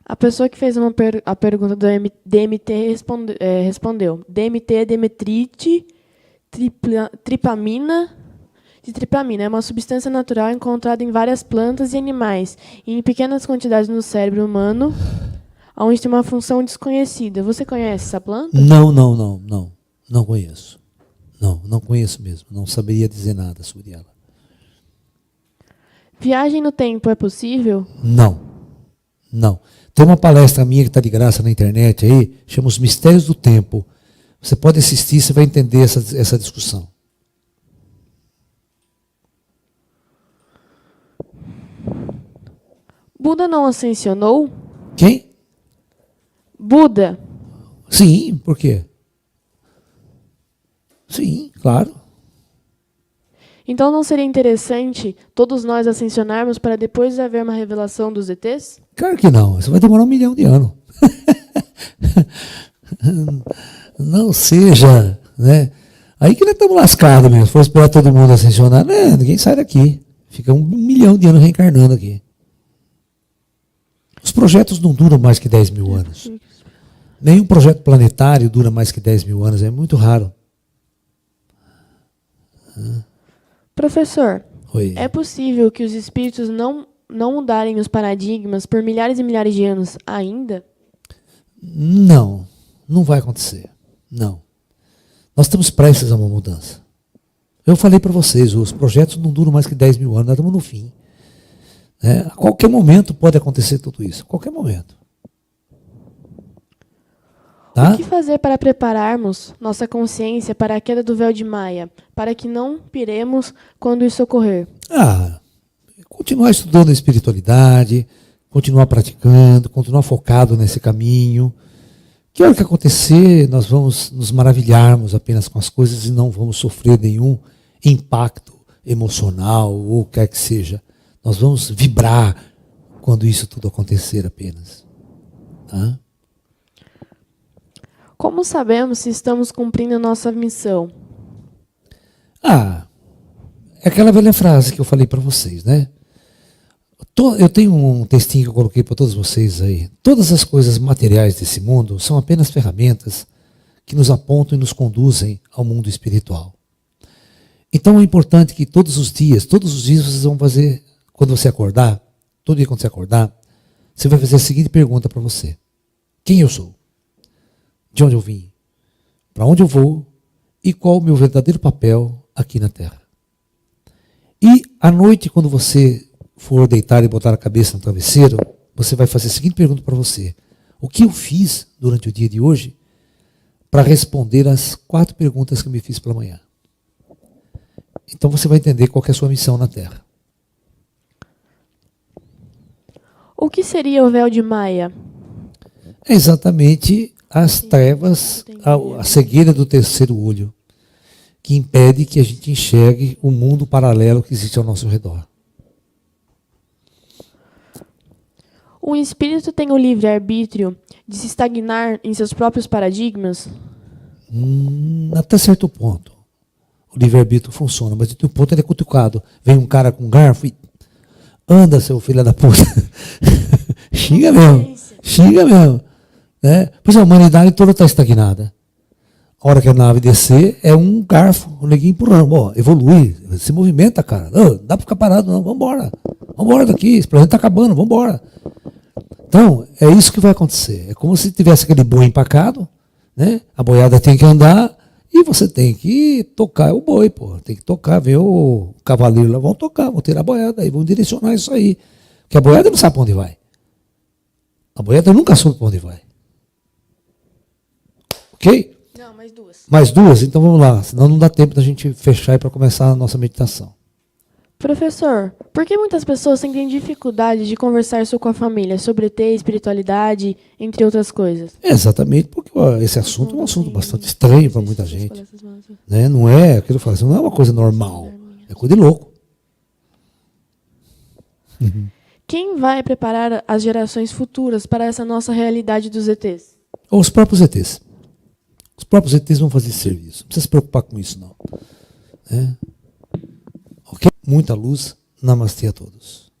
A pessoa que fez a pergunta do DMT respondeu. DMT é demetrite tripamina. Tripamina é uma substância natural encontrada em várias plantas e animais e em pequenas quantidades no cérebro humano, onde tem uma função desconhecida. Você conhece essa planta? Não conheço. Não conheço mesmo. Não saberia dizer nada sobre ela. Viagem no tempo é possível? Não. Tem uma palestra minha que está de graça na internet aí, chama Os Mistérios do Tempo. Você pode assistir, você vai entender essa discussão. Buda não ascensionou? Quem? Buda. Sim, por quê? Sim, claro. Então não seria interessante todos nós ascensionarmos para depois haver uma revelação dos ETs? Claro que não, isso vai demorar 1 milhão de anos. Não seja, né? Aí que nós estamos lascados mesmo, se for esperar todo mundo ascensionar, né? Ninguém sai daqui. Fica 1 milhão de anos reencarnando aqui. Os projetos não duram mais que 10 mil anos. Nenhum projeto planetário dura mais que 10 mil anos, é muito raro. Professor, Oi. é possível que os espíritos não mudarem os paradigmas por milhares e milhares de anos ainda? Não vai acontecer. Não. Nós estamos prestes a uma mudança. Eu falei para vocês, os projetos não duram mais que 10 mil anos, nós estamos no fim. A qualquer momento pode acontecer tudo isso, a qualquer momento. Tá? O que fazer para prepararmos nossa consciência para a queda do véu de Maia, para que não piremos quando isso ocorrer? Continuar estudando a espiritualidade, continuar praticando, continuar focado nesse caminho. Que hora que acontecer, nós vamos nos maravilharmos apenas com as coisas e não vamos sofrer nenhum impacto emocional ou o que quer que seja. Nós vamos vibrar quando isso tudo acontecer apenas. Tá? Como sabemos se estamos cumprindo a nossa missão? É aquela velha frase que eu falei para vocês, né? Eu tenho um textinho que eu coloquei para todos vocês aí. Todas as coisas materiais desse mundo são apenas ferramentas que nos apontam e nos conduzem ao mundo espiritual. Então é importante que todos os dias vocês vão fazer, quando você acordar, todo dia quando você acordar, você vai fazer a seguinte pergunta para você. Quem eu sou? De onde eu vim? Para onde eu vou? E qual o meu verdadeiro papel aqui na Terra? E à noite, quando você for deitar e botar a cabeça no travesseiro, você vai fazer a seguinte pergunta para você. O que eu fiz durante o dia de hoje para responder as 4 perguntas que eu me fiz pela manhã? Então você vai entender qual que é a sua missão na Terra. O que seria o véu de Maia? É exatamente as trevas, a cegueira do terceiro olho, que impede que a gente enxergue o mundo paralelo que existe ao nosso redor. Um espírito tem o livre-arbítrio de se estagnar em seus próprios paradigmas? Até certo ponto. O livre-arbítrio funciona, mas até o ponto ele é cutucado. Vem um cara com um garfo e... Anda, seu filho da puta. Xinga mesmo. Né? Pois a humanidade toda está estagnada. A hora que a nave descer, é um garfo, um neguinho empurrando. Evolui, se movimenta, cara. Não dá para ficar parado, não. Vambora daqui, esse planeta está acabando, vambora. Então, é isso que vai acontecer. É como se tivesse aquele boi empacado, né? A boiada tem que andar e você tem que tocar o boi, pô. Tem que tocar, ver o cavaleiro lá, vão tocar, vão tirar a boiada aí, vão direcionar isso aí. Porque a boiada não sabe para onde vai. A boiada nunca soube para onde vai. Ok? Não, mais duas. Mais duas? Então vamos lá, senão não dá tempo da gente fechar para começar a nossa meditação. Professor, por que muitas pessoas sentem dificuldade de conversar isso com a família sobre ET, espiritualidade, entre outras coisas? É exatamente porque ó, esse assunto é um assunto bastante estranho para muita gente. Né? Não é aquilo que eu falo assim, não é uma coisa normal, é coisa de louco. Quem vai preparar as gerações futuras para essa nossa realidade dos ETs? Ou os próprios ETs. Os próprios ETs vão fazer serviço. Não precisa se preocupar com isso, não. Ok? Muita luz. Namastê a todos.